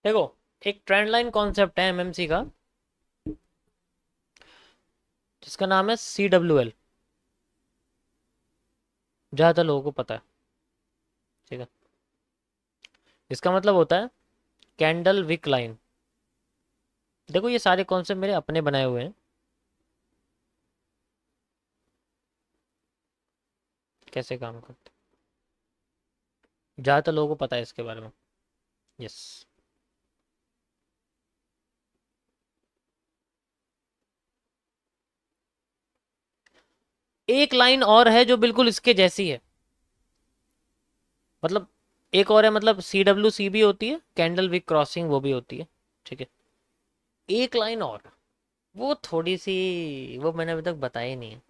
देखो, एक trend line concept है एमएमसी का, जिसका नाम है CWL। ज़्यादातर लोगों को पता है। ठीक है। इसका मतलब होता है कैंडल विक लाइन। देखो, ये सारे कॉन्सेप्ट मेरे अपने बनाए हुए हैं। कैसे काम करते हैं ज़्यादातर लोगों को पता है इसके बारे में। यस। एक लाइन और है जो बिल्कुल इसके जैसी है। मतलब एक और है, मतलब CWC भी होती है, कैंडल विक क्रॉसिंग वो भी होती है। ठीक है। एक लाइन और, वो थोड़ी सी, वो मैंने अभी तक बताई ही नहीं है।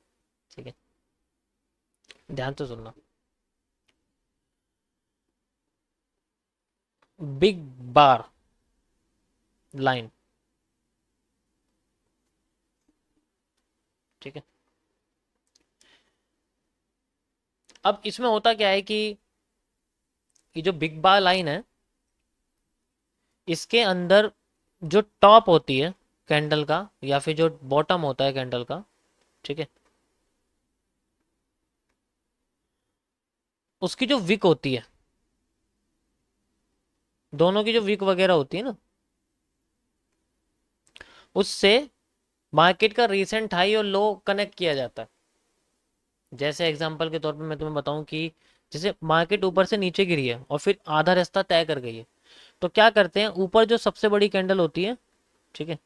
ठीक है। ध्यान से सुनना। बिग बार लाइन। ठीक है। अब इसमें होता क्या है कि ये जो बिग बार लाइन है, इसके अंदर जो टॉप होती है कैंडल का, या फिर जो बॉटम होता है कैंडल का, ठीक है, उसकी जो विक होती है, दोनों की जो विक वगैरह होती है ना, उससे मार्केट का रीसेंट हाई और लो कनेक्ट किया जाता है। जैसे एग्जांपल के तौर पे मैं तुम्हें बताऊं कि जैसे मार्केट ऊपर से नीचे गिरी है और फिर आधा रास्ता तय कर गई है, तो क्या करते हैं, ऊपर जो सबसे बड़ी कैंडल होती है, ठीक है,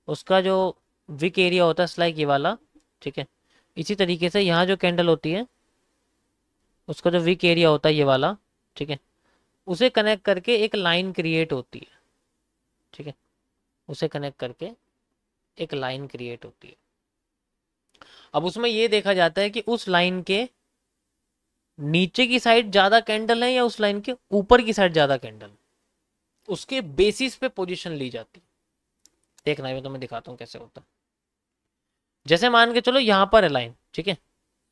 उसका जो विक एरिया होता है स्लाइक ये वाला, ठीक है, इसी तरीके से यहाँ जो कैंडल होती है, उसका जो विक एरिया होता है ये वाला, ठीक है, उसे कनेक्ट करके एक लाइन क्रिएट होती है। ठीक है। उसे कनेक्ट करके एक लाइन क्रिएट होती है। अब उसमें ये देखा जाता है कि उस लाइन के नीचे की साइड ज्यादा कैंडल है या उस लाइन के ऊपर की साइड ज्यादा कैंडल, उसके बेसिस पे पोजीशन ली जाती है। देखना है, मैं तुम्हें दिखाता हूँ कैसे होता है। जैसे मान के चलो यहाँ पर है लाइन, ठीक है,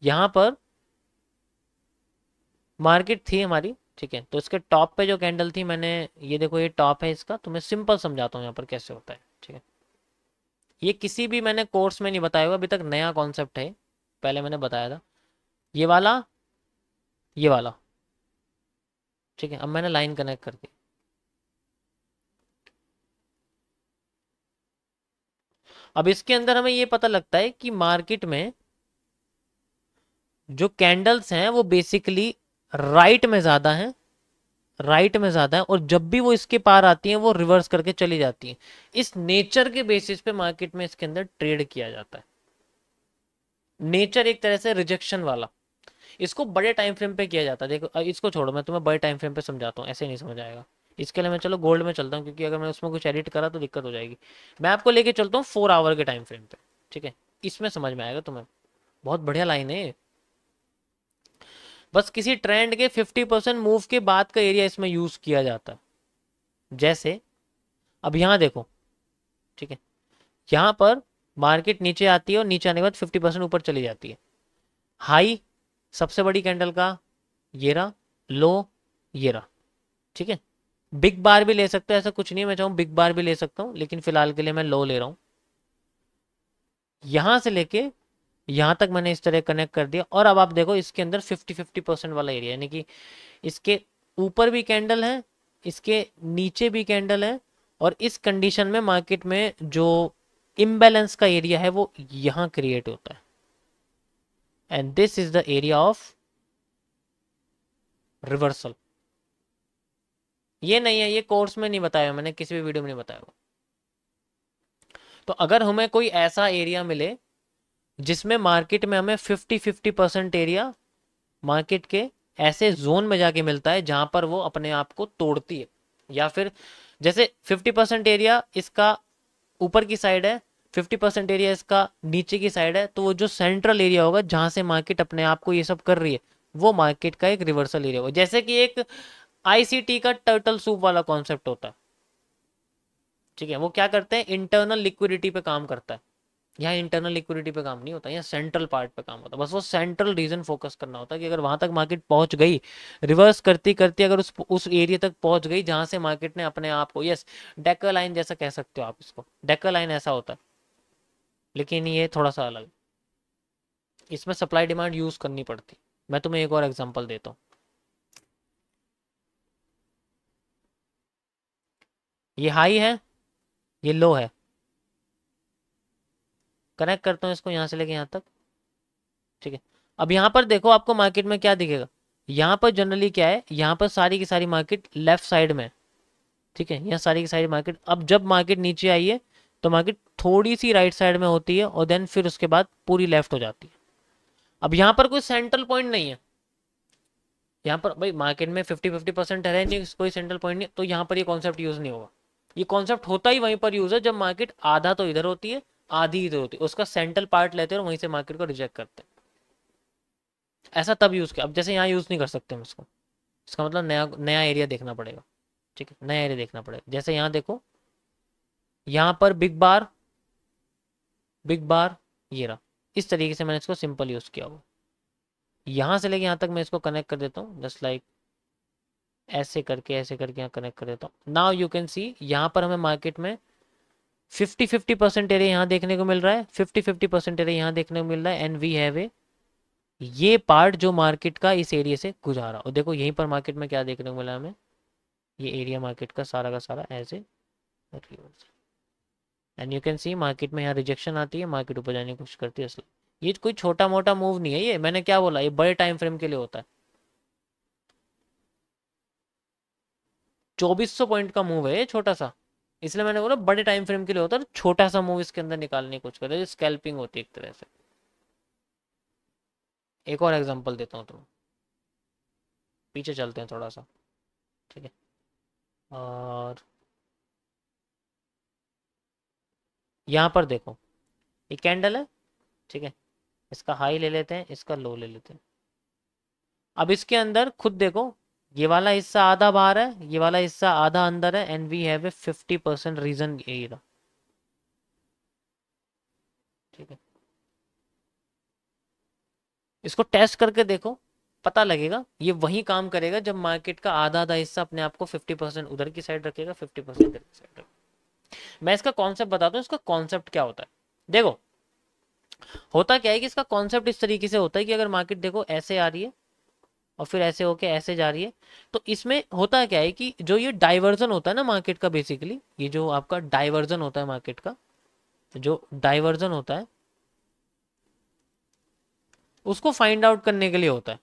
यहाँ पर मार्केट थी हमारी, ठीक है, तो इसके टॉप पे जो कैंडल थी, मैंने, ये देखो ये टॉप है इसका, तुम्हें सिंपल समझाता हूँ यहाँ पर कैसे होता है। ठीक है। ये किसी भी मैंने कोर्स में नहीं बताया हुआ, अभी तक नया कॉन्सेप्ट है, पहले मैंने बताया था। ये वाला, ये वाला, ठीक है, अब मैंने लाइन कनेक्ट कर दी। अब इसके अंदर हमें ये पता लगता है कि मार्केट में जो कैंडल्स हैं वो बेसिकली राइट में ज्यादा हैं, राइट में ज्यादा है, और जब भी वो इसके पार आती हैं वो रिवर्स करके चली जाती हैं। इस नेचर के बेसिस पे मार्केट में इसके अंदर ट्रेड किया जाता है। नेचर एक तरह से रिजेक्शन वाला। इसको बड़े टाइम फ्रेम पे किया जाता है। देखो इसको छोड़ो, मैं तुम्हें बड़े टाइम फ्रेम पे समझाता हूँ, ऐसे नहीं समझ आएगा। इसके लिए मैं चलो गोल्ड में चलता हूँ, क्योंकि अगर मैं उसमें कुछ एडिट करा तो दिक्कत हो जाएगी। मैं आपको लेके चलता हूँ 4 आवर के टाइम फ्रेम पे। ठीक है। इसमें समझ में आएगा तुम्हें। बहुत बढ़िया लाइन है। बस किसी ट्रेंड के 50% मूव के बाद का एरिया इसमें यूज किया जाता है। जैसे अब यहाँ देखो, ठीक है, यहाँ पर मार्केट नीचे आती है और नीचे आने के बाद 50% ऊपर चली जाती है। हाई सबसे बड़ी कैंडल का ये रहा, लो ये रहा। ठीक है। बिग बार भी ले सकते हो, ऐसा कुछ नहीं है, मैं चाहूँ बिग बार भी ले सकता हूँ, लेकिन फिलहाल के लिए मैं लो ले रहा हूँ। यहां से लेके यहां तक मैंने इस तरह कनेक्ट कर दिया, और अब आप देखो इसके अंदर 50-50% वाला एरिया, यानी कि इसके ऊपर भी कैंडल है, इसके नीचे भी कैंडल है, और इस कंडीशन में मार्केट में जो इम्बैलेंस का एरिया है वो यहां क्रिएट होता है। And this is the area of reversal. ये नहीं है, ये कोर्स में नहीं बताया मैंने, किसी भी वीडियो में नहीं बताया। तो अगर हमें कोई ऐसा एरिया मिले जिसमें मार्केट में हमें 50-50% एरिया मार्केट के ऐसे जोन में जाके मिलता है जहां पर वो अपने आप को तोड़ती है, या फिर जैसे 50% एरिया इसका ऊपर की साइड है, 50% एरिया इसका नीचे की साइड है, तो वो जो सेंट्रल एरिया होगा जहां से मार्केट अपने आप को ये सब कर रही है, वो मार्केट का एक रिवर्सल एरिया होगा। जैसे कि एक ICT का टर्टल सूप वाला कॉन्सेप्ट होता है। ठीक है। वो क्या करते हैं, इंटरनल लिक्विडिटी पे काम करता है। यहाँ इंटरनल लिक्विडिटी पे काम नहीं होता, यहाँ सेंट्रल पार्ट पे काम होता है। बस वो सेंट्रल रीजन फोकस करना होता है कि अगर वहां तक मार्केट पहुंच गई, रिवर्स करती करती अगर उस एरिया तक पहुंच गई जहां से मार्केट ने अपने आप को, यस डेकर लाइन जैसा कह सकते हो आप इसको, डेकर लाइन ऐसा होता है, लेकिन ये थोड़ा सा अलग, इसमें सप्लाई डिमांड यूज करनी पड़ती। मैं तुम्हें एक और एग्जांपल देता हूँ। ये हाई है, ये लो है, कनेक्ट करता हूँ इसको यहाँ से लेके यहाँ तक, ठीक है। अब यहाँ पर देखो आपको मार्केट में क्या दिखेगा, यहाँ पर जनरली क्या है, यहाँ पर सारी की सारी मार्केट लेफ्ट साइड में, ठीक है, यहाँ सारी की सारी मार्केट, अब जब मार्केट नीचे आई है तो मार्केट थोड़ी सी राइट साइड में होती है और देन फिर उसके बाद पूरी लेफ्ट हो जाती है। अब यहाँ पर कोई सेंट्रल पॉइंट नहीं है, यहाँ पर भाई मार्केट में 50-50% है नहीं, कोई सेंट्रल पॉइंट नहीं, तो यहाँ पर ये कॉन्सेप्ट यूज नहीं होगा। ये कॉन्सेप्ट होता ही वहीं पर यूज है जब मार्केट आधा तो इधर होती है, आधी इधर होती है, उसका सेंट्रल पार्ट लेते हैं और वहीं से मार्केट को रिजेक्ट करते हैं। ऐसा तब यूज किया, अब जैसे यहाँ यूज नहीं कर सकते हम इसको, इसका मतलब नया नया एरिया देखना पड़ेगा, ठीक है, नया एरिया देखना पड़ेगा। जैसे यहाँ देखो, यहाँ पर बिग बार, बिग बार ये रहा, इस तरीके से मैंने इसको सिंपल यूज किया हुआ। यहाँ से लेके यहाँ तक मैं इसको कनेक्ट कर देता हूँ, जस्ट लाइक ऐसे करके यहाँ कनेक्ट कर देता हूँ। नाउ यू कैन सी यहाँ पर हमें मार्केट में 50-50% एरिया यहाँ देखने को मिल रहा है, 50-50% एरिया यहाँ देखने को मिल रहा है, एंड वी हैव ए ये पार्ट जो मार्केट का इस एरिया से गुजारा। और देखो यहीं पर मार्केट में क्या देखने को मिला हमें, ये एरिया मार्केट का सारा ऐसे, and you can see market में यहाँ रिजेक्शन आती है, मार्केट ऊपर जाने की कोशिश करती है। ये कोई छोटा मोटा मूव नहीं है, ये मैंने क्या बोला, ये बड़े टाइम फ्रेम के लिए होता है। 2400 पॉइंट का मूव है ये छोटा सा, इसलिए मैंने बोला बड़े टाइम फ्रेम के लिए होता है, छोटा सा मूव इसके अंदर निकालने की कोशिश करते हैं, स्कैल्पिंग होती है एक तरह से। एक और एग्जांपल देता हूँ तुम्हें, पीछे चलते हैं थोड़ा सा, ठीक है। और यहाँ पर देखो ये कैंडल है, ठीक है, इसका हाई ले लेते हैं, इसका लो ले लेते हैं। अब इसके अंदर खुद देखो, ये वाला हिस्सा आधा बाहर है, ये वाला हिस्सा आधा अंदर है, and we have a 50% reason यही रहा, ठीक है। इसको टेस्ट करके देखो, पता लगेगा ये वही काम करेगा जब मार्केट का आधा आधा हिस्सा अपने आप को 50% उधर की साइड रखेगा, 50% इधर की साइड रखेगा। मैं इसका कॉन्सेप्ट बताता हूँ, इसका कॉन्सेप्ट क्या होता है। देखो होता क्या है कि इसका कॉन्सेप्ट इस तरीके से होता है कि अगर मार्केट देखो ऐसे आ रही है और फिर ऐसे होके ऐसे जा रही है, तो इसमें होता क्या है कि जो ये डाइवर्जन होता है ना मार्केट का, बेसिकली ये जो आपका डाइवर्जन होता है मार्केट का, जो डाइवर्जन होता है उसको फाइंड आउट करने के लिए होता है।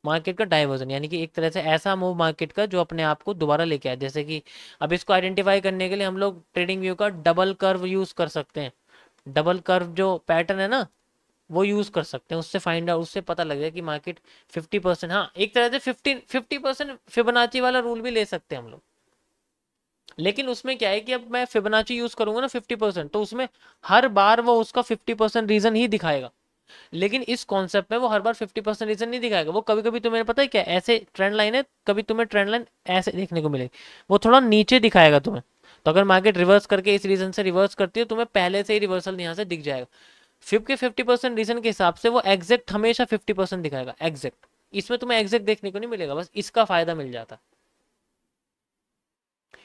मार्केट का डाइवर्जन यानी कि एक तरह से ऐसा मूव मार्केट का जो अपने आप को दोबारा लेके आए, जैसे कि अब इसको आइडेंटिफाई करने के लिए हम लोग ट्रेडिंग व्यू का डबल कर्व यूज कर सकते हैं। डबल कर्व जो पैटर्न है ना वो यूज कर सकते हैं, उससे फाइंड आउट, उससे पता लग जाए कि मार्केट 50%, हाँ एक तरह से 50% फिबोनाची वाला रूल भी ले सकते हैं हम लोग। लेकिन उसमें क्या है कि अब मैं फिबोनाची यूज करूंगा ना 50%, तो उसमें हर बार वो उसका 50% रीजन ही दिखाएगा। लेकिन इस कॉन्सेप्ट में वो हर बार 50% रीजन नहीं दिखाएगा, वो कभी कभी तुम्हें पता है क्या, ऐसे ट्रेंड लाइन है, कभी तुम्हें ट्रेंड लाइन ऐसे देखने को मिलेगी, वो थोड़ा नीचे दिखाएगा तुम्हें। तो अगर मार्केट रिवर्स करके इस रीजन से रिवर्स करती है, तुम्हें पहले से ही रिवर्सल यहाँ से दिख जाएगा। फिब के 50% रीजन के हिसाब से वो एग्जैक्ट हमेशा 50% दिखाएगा, एग्जैक्ट। इसमें तुम्हें एग्जैक्ट देखने को नहीं मिलेगा, बस इसका फायदा मिल जाता।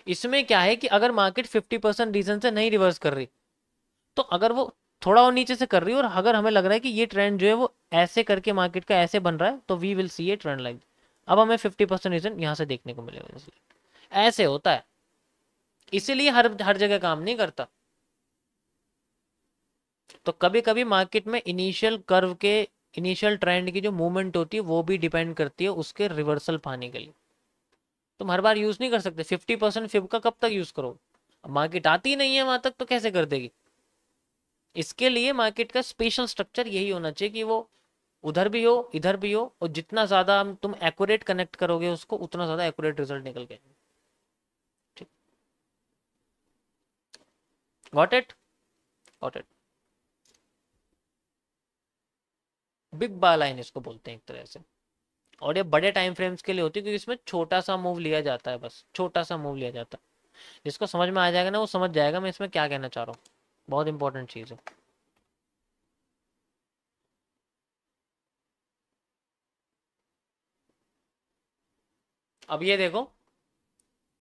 इसमें क्या है कि अगर मार्केट 50% रीजन से नहीं रिवर्स कर रही, तो अगर वो थोड़ा और नीचे से कर रही है और अगर हमें लग रहा है कि ये ट्रेंड जो है वो ऐसे करके मार्केट का ऐसे बन रहा है, तो we will see a trend line. अब हमें 50% रीजन यहाँ से देखने को मिलेगा, ऐसे होता है, इसीलिए हर हर जगह काम नहीं करता। तो कभी कभी मार्केट में इनिशियल कर्व के, इनिशियल ट्रेंड की जो मूवमेंट होती है वो भी डिपेंड करती है उसके रिवर्सल पाने के लिए। तुम हर बार यूज नहीं कर सकते 50% फिब का, कब तक यूज करो, मार्केट आती नहीं है वहां तक तो कैसे कर देगी। इसके लिए मार्केट का स्पेशल स्ट्रक्चर यही होना चाहिए कि वो उधर भी हो इधर भी हो, और जितना ज्यादा तुम एक्यूरेट कनेक्ट करोगे उसको, उतना ज्यादा एक्यूरेट रिजल्ट निकल के, ठीक, got it, got it. Big bar line इसको बोलते हैं एक तरह से, और ये बड़े टाइम फ्रेम्स के लिए होती है क्योंकि इसमें छोटा सा मूव लिया जाता है, बस छोटा सा मूव लिया जाता है। जिसको समझ में आ जाएगा ना वो समझ जाएगा मैं इसमें क्या कहना चाह रहा हूँ। बहुत इंपॉर्टेंट चीज़ है। अब ये देखो,